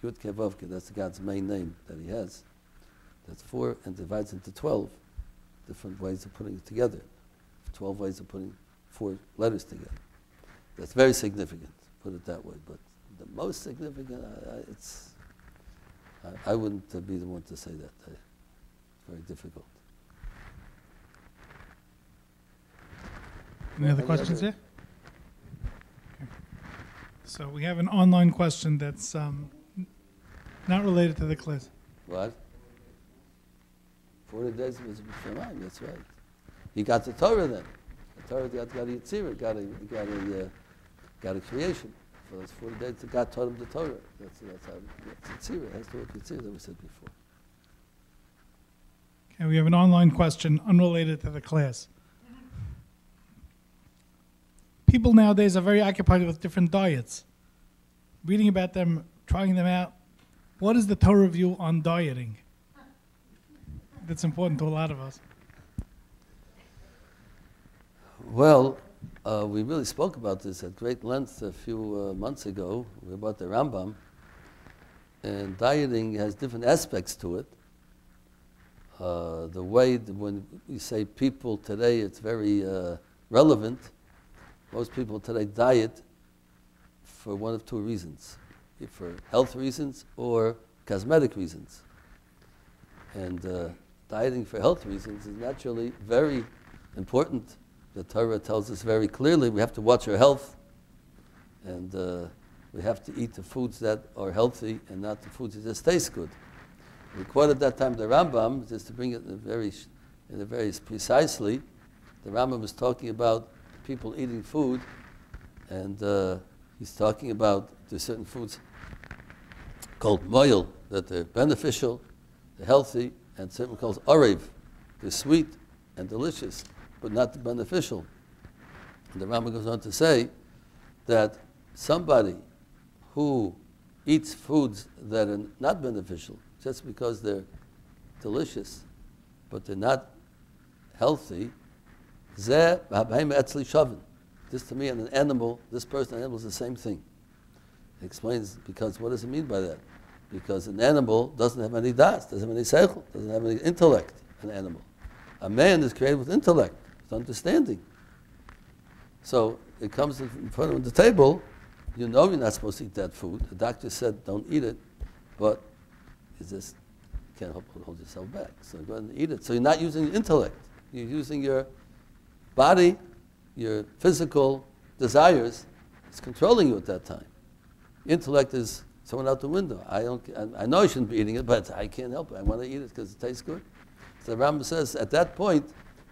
Yud Kei Vav Kei, that's God's main name that He has. That's 4 and divides into 12 different ways of putting it together. 12 ways of putting 4 letters together. That's very significant. Put it that way, but. The most significant, I wouldn't be the one to say that. It's very difficult. Any other questions here? Okay. So we have an online question that's not related to the class. What? 40 days of Shemayim, that's right. He got the Torah then. The Torah got a Yitzir, got a creation. For those 40 days, God taught him the Torah. That's how Yitzir, it has to do with Yitzir that we said before. Okay, we have an online question unrelated to the class. People nowadays are very occupied with different diets. Reading about them, trying them out. What is the Torah view on dieting? That's important to a lot of us. Well, we really spoke about this at great length a few months ago about the Rambam. And dieting has different aspects to it. The way when we say people today, it's very relevant. Most people today diet for one of 2 reasons. For health reasons or cosmetic reasons. And dieting for health reasons is naturally very important. The Torah tells us very clearly we have to watch our health, and we have to eat the foods that are healthy and not the foods that just taste good. We quoted that time the Rambam, just to bring it in a very precisely. The Rambam was talking about people eating food, and he's talking about there's certain foods called moil, that they're beneficial, they're healthy, and certain called orev, they're sweet and delicious, but not beneficial. And the Rambam goes on to say that somebody who eats foods that are not beneficial, just because they're delicious, but they're not healthy, this to me and an animal, this person and an animal is the same thing. It explains, because what does it mean by that? Because an animal doesn't have any das, doesn't have any seichel, doesn't have any intellect, an animal. A man is created with intellect, with understanding. So it comes in front of the table, you know you're not supposed to eat that food. The doctor said don't eat it, but you just can't hold yourself back. So go ahead and eat it. So you're not using your intellect. You're using your body, your physical desires. It's controlling you at that time. Intellect is someone out the window. I know I shouldn't be eating it, but I can't help it. I want to eat it because it tastes good. So the Rambam says at that point,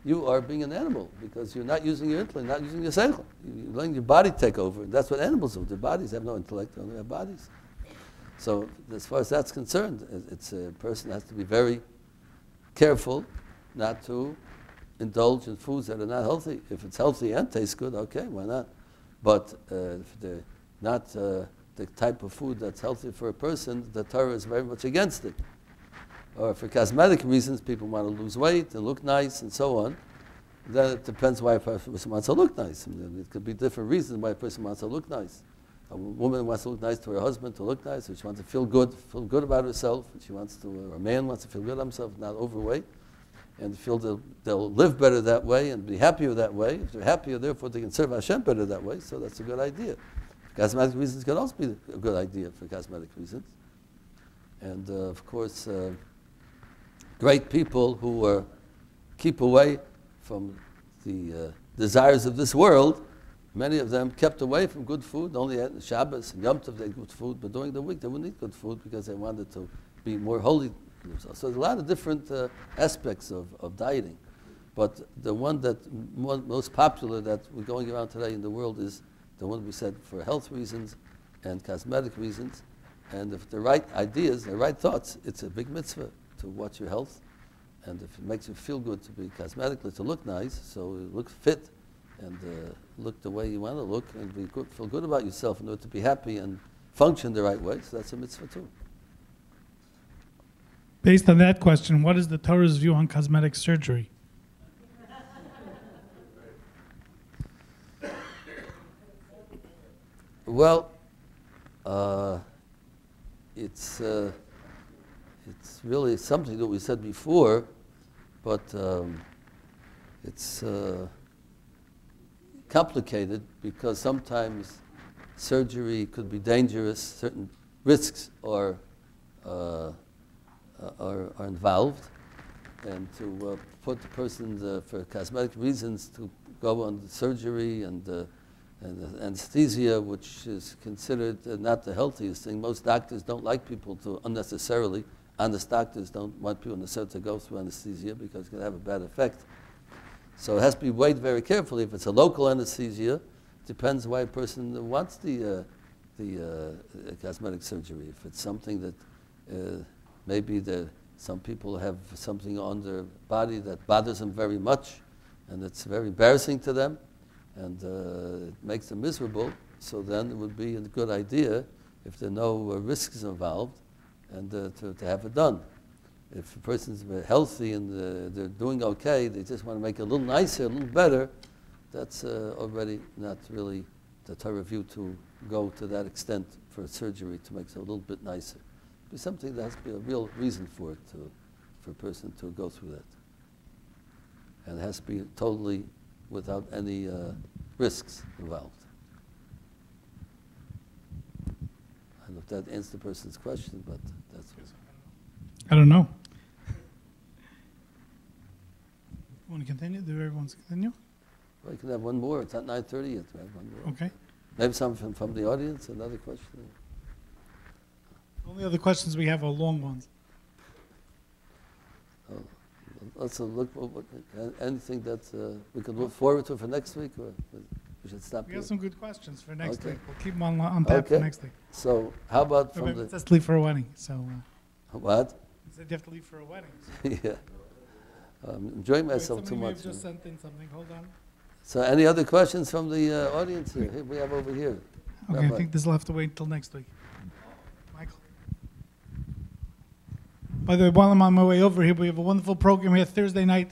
you are being an animal because you're not using your intellect, not using your seichel. You're letting your body take over. And that's what animals do. Their bodies have no intellect, they only have bodies. So as far as that's concerned, it's a person has to be very careful not to indulge in foods that are not healthy. If it's healthy and tastes good, okay, why not? But if they're not the type of food that's healthy for a person, the Torah is very much against it. Or for cosmetic reasons, people want to lose weight and look nice and so on. Then it depends why a person wants to look nice. I mean, it could be different reasons why a person wants to look nice. A woman wants to look nice to her husband, to look nice, or she wants to feel good about herself. She wants to, or a man wants to feel good about himself, not overweight, and feel they'll live better that way and be happier that way. If they're happier, therefore they can serve Hashem better that way. So that's a good idea. Cosmetic reasons can also be a good idea for cosmetic reasons. And of course, great people who keep away from the desires of this world, many of them kept away from good food, only at Shabbos and Yom Tov they ate good food, but during the week they wouldn't eat good food because they wanted to be more holy themselves. So there's a lot of different aspects of dieting. But the one that most popular that we're going around today in the world is the one we said for health reasons and cosmetic reasons. And if the right ideas, the right thoughts, it's a big mitzvah to watch your health. And if it makes you feel good to be cosmetically, to look nice, so you look fit and look the way you want to look and be good, feel good about yourself in order to be happy and function the right way, so that's a mitzvah too. Based on that question, what is the Torah's view on cosmetic surgery? Well, it's really something that we said before, but it's complicated because sometimes surgery could be dangerous. Certain risks are involved, and to put the person for cosmetic reasons to go on the surgery and anesthesia, which is considered not the healthiest thing. Most doctors don't like people to unnecessarily, honest doctors don't want people necessarily to go through anesthesia because it can have a bad effect. So it has to be weighed very carefully. If it's a local anesthesia, depends why a person wants the cosmetic surgery. If it's something that maybe some people have something on their body that bothers them very much, and it's very embarrassing to them, and it makes them miserable, so then it would be a good idea, if there are no risks involved, and to have it done. If a person's healthy and they're doing okay, they just want to make it a little nicer, a little better, that's already not really the Torah view to go to that extent for surgery to make it a little bit nicer. It'd be something that has to be a real reason for it, for a person to go through that. And it has to be totally without any risks involved. I don't know if that answers the person's question, but that's what. I don't know. Want to continue? Do everyone want to continue? Well, you can have one more. It's not 9:30 yet. We have one more. Okay. Maybe some from the audience. Another question. Only other questions we have are long ones. Oh, let's look. Anything that we can look forward to for next week, or we should stop We here? have some good questions for next Okay. week. We'll keep them on tap for next week. So how about Or from maybe the it's just leave for a wedding. So what? you said you have to leave for a wedding. Yeah. I'm enjoying Wait, myself too somebody may much. have just sent in something. Hold on. So any other questions from the audience here? Here we have over here. Okay, Rabbi. I think this will have to wait until next week. Michael. By the way, while I'm on my way over here, we have a wonderful program here Thursday night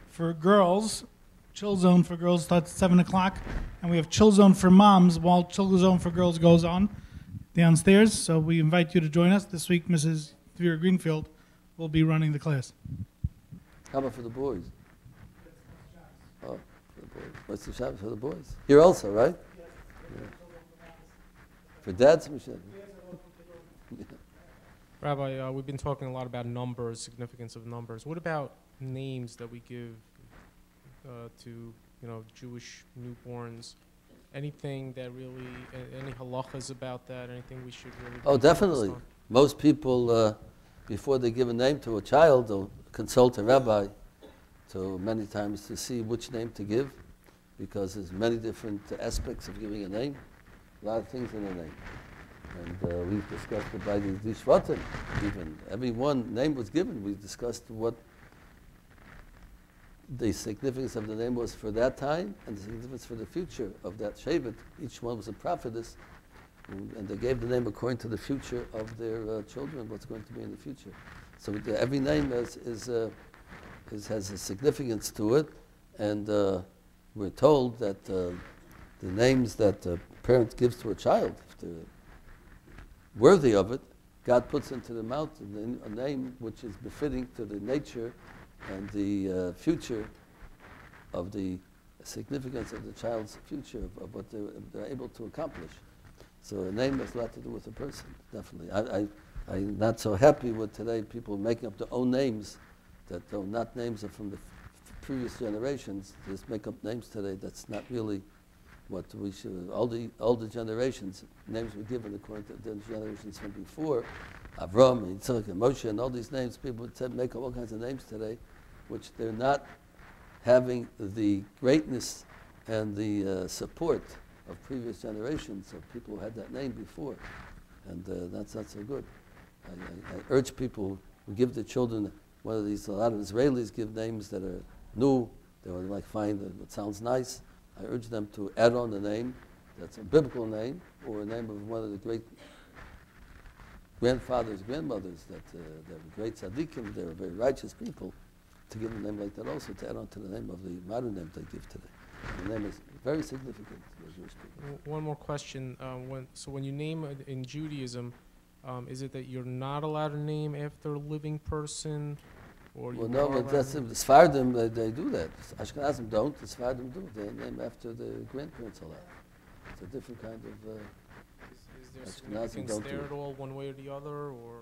for girls. Chill Zone for girls starts at 7 o'clock. And we have Chill Zone for moms while Chill Zone for girls goes on downstairs. So we invite you to join us. This week, Mrs. Vera Greenfield will be running the class. How about for the boys? Oh, for the boys. What's the Shabbos for the boys? Here also, right? Yeah. For dads, Michelle? Yeah. Rabbi, we've been talking a lot about numbers, significance of numbers. What about names that we give to Jewish newborns? Anything that really, any halachas about that? Anything we should really? Oh, definitely. Most people, before they give a name to a child, they'll consult a rabbi to many times to see which name to give, because there's many different aspects of giving a name, a lot of things in a name. And we've discussed it by the Shvatim, even. Every one name was given. We discussed what the significance of the name was for that time and the significance for the future of that Shevet. Each one was a prophetess, and they gave the name according to the future of their children, what's going to be in the future. So every name has a significance to it, and we're told that the names that a parent gives to a child, if they're worthy of it, God puts into the mouth a name which is befitting to the nature and the future of the significance of the child's future, of what they're able to accomplish. So a name has a lot to do with a person, definitely. I'm not so happy with today people making up their own names, that though not names are from the previous generations, just make up names today. That's not really what we should. All the generations, names were given according to the generations from before. Avram, and Yitzchak, and Moshe, and all these names, people would make up all kinds of names today, which they're not having the greatness and the support of previous generations of people who had that name before. And that's not so good. I urge people who give their children one of these, a lot of Israelis give names that are new, they want to like find what sounds nice. I urge them to add on a name that's a biblical name, or a name of one of the great grandfathers, grandmothers that were great tzaddikim, they were very righteous people, to give a name like that also, to add on to the name of the modern name they give today. The name is very significant to the Jewish people. One more question. When you name in Judaism, is it that you're not allowed to name after a living person? Or well, no, but that's the Sephardim, they do that. Ashkenazim don't, the Sephardim do. They name after the grandparents a lot. It's a different kind of... is there significance there at all, one way or the other, or...?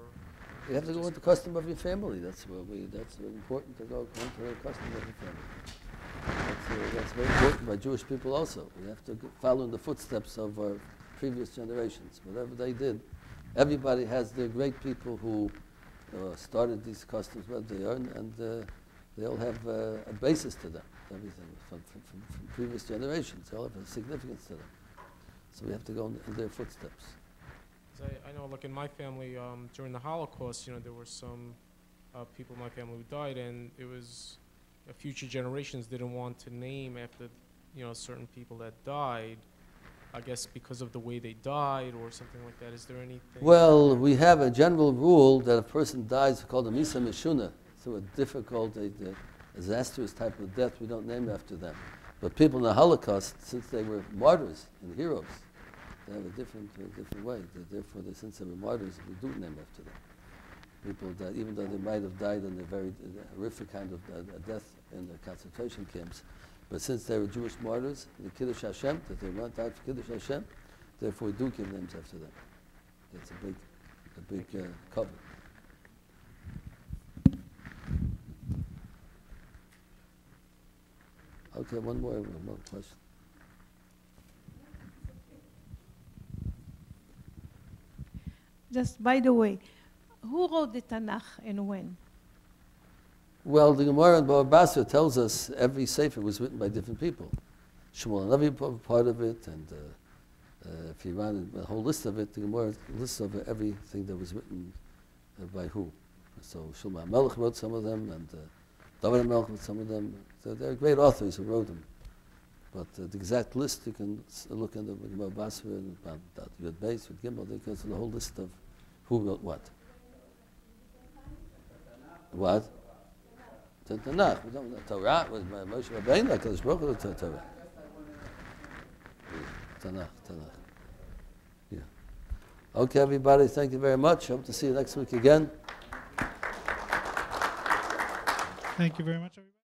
You have to go with the custom of your family. That's important to go according to the custom of your family. That's very important by Jewish people also. We have to follow in the footsteps of our previous generations. Whatever they did, everybody has their great people who started these customs, what they earned, and they all have a basis to them, everything from previous generations. They all have a significance to them. So we have to go in their footsteps. I know, like in my family, during the Holocaust, there were some people in my family who died, and it was future generations didn't want to name after, certain people that died. I guess because of the way they died or something like that. Is there anything? Well, we have a general rule that a person dies called a misa mishuna, through a difficult, disastrous type of death. We don't name after them. But people in the Holocaust, since they were martyrs and heroes, they have a different way. Therefore, since they were martyrs, we do name after them. People that, even though they might have died in a very horrific kind of death in the concentration camps, but since they were Jewish martyrs, the Kiddush Hashem, that they went out for Kiddush Hashem, therefore we do give names after them. That's a big cover. Okay, one more question. Just by the way, who wrote the Tanakh and when? Well, the Gemara in Bava Basra tells us every sefer was written by different people. Shmuel Hanavi part of it, and if you run a whole list of it, the Gemara lists of everything that was written by who. So Shlomo HaMelech wrote some of them, and David HaMelech wrote some of them. So they're great authors who wrote them. But the exact list, you can look in the Gemara Basra and Yud Beis with Gimel. They go through the whole list of who wrote what. What? The Tanakh. We don't know. Torah was by Moshe Rabbeinu. HaKadosh Baruch Hu wrote Torah. Tanakh. Yeah. Okay, everybody. Thank you very much. Hope to see you next week again. Thank you very much, everybody.